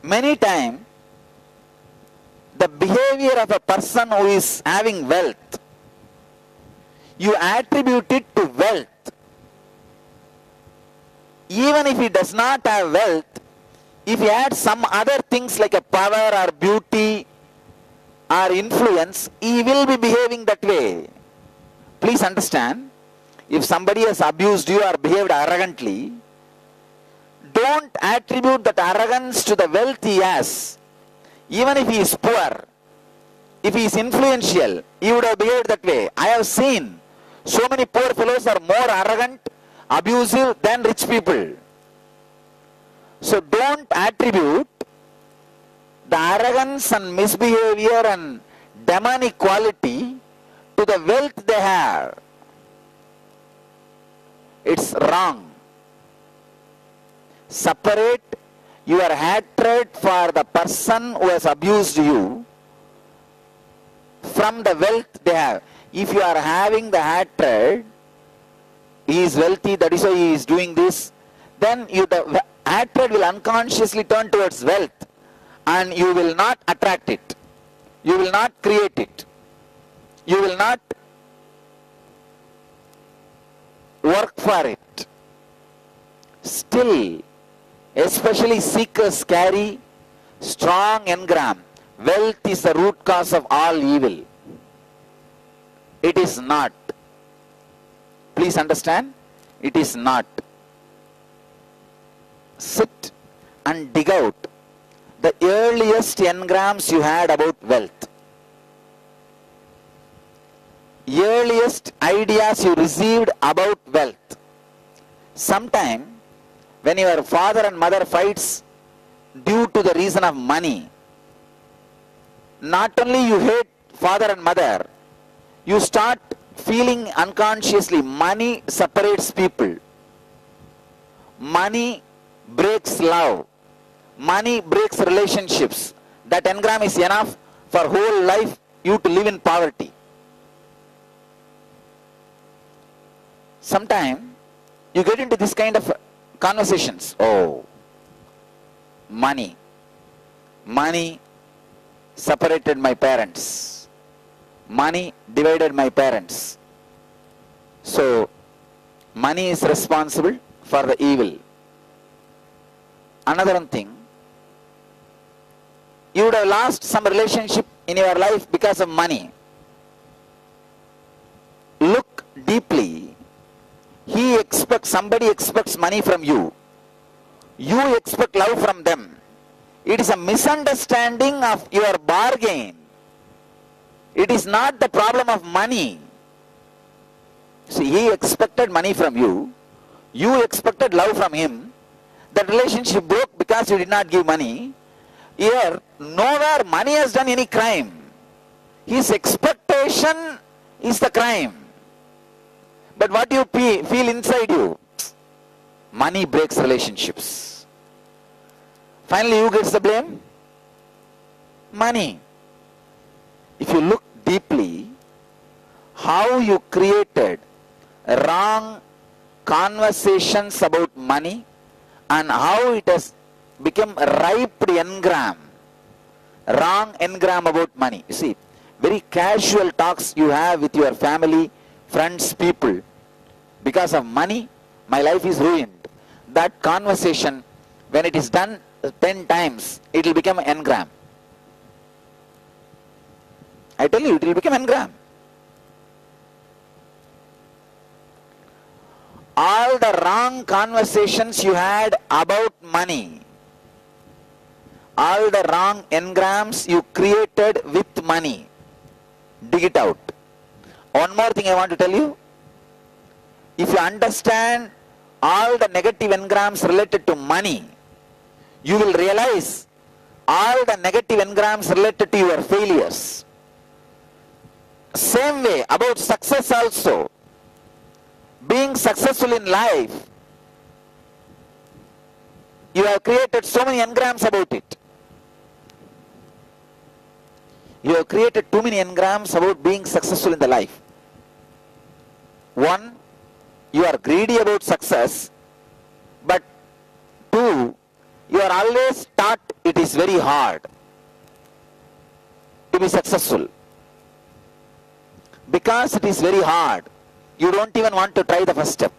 many times the behavior of a person who is having wealth, you attribute it to wealth. Even if he does not have wealth, if he had some other things like a power or beauty or influence, he will be behaving that way. Please understand, if somebody has abused you or behaved arrogantly, don't attribute that arrogance to the wealth he has. Even if he is poor, if he is influential, he would have behaved that way. I have seen so many poor fellows are more arrogant, abusive than rich people. So don't attribute the arrogance and misbehavior and demonic quality to the wealth they have. It's wrong. Separate your hatred for the person who has abused you from the wealth they have. If you are having the hatred, he is wealthy, that is why he is doing this, then the hatred will unconsciously turn towards wealth and you will not attract it. You will not create it. You will not work for it. Still, especially seekers carry strong engram. Wealth is the root cause of all evil. It is not. Please understand, it is not. Sit and dig out the earliest engrams you had about wealth. Earliest ideas you received about wealth. Sometime when your father and mother fights due to the reason of money, not only you hate father and mother, you start feeling unconsciously money separates people. Money breaks love. Money breaks relationships. That engram is enough for whole life you to live in poverty. Sometime you get into this kind of conversations. Oh, money. Money separated my parents. Money divided my parents. So, money is responsible for the evil. Another one thing, you would have lost some relationship in your life because of money. Look deeply. Somebody expects money from you. You expect love from them. It is a misunderstanding of your bargain. It is not the problem of money. See, he expected money from you. You expected love from him. The relationship broke because you did not give money. Here, nowhere money has done any crime. His expectation is the crime. But what do you feel inside you? Money breaks relationships. Finally, who gets the blame? Money. If you look deeply, how you created wrong conversations about money and how it has become a ripe engram, wrong engram about money. You see, very casual talks you have with your family, friends, people. Because of money, my life is ruined. That conversation, when it is done 10 times, it will become an engram. I tell you, it will become engram. All the wrong conversations you had about money, all the wrong engrams you created with money, dig it out. One more thing I want to tell you. If you understand all the negative engrams related to money, you will realize all the negative engrams related to your failures. Same way about success also. Being successful in life, you have created so many engrams about it. You have created too many engrams about being successful in the life. One, you are greedy about success, but two, you are always taught it is very hard to be successful. Because it is very hard, you don't even want to try the first step.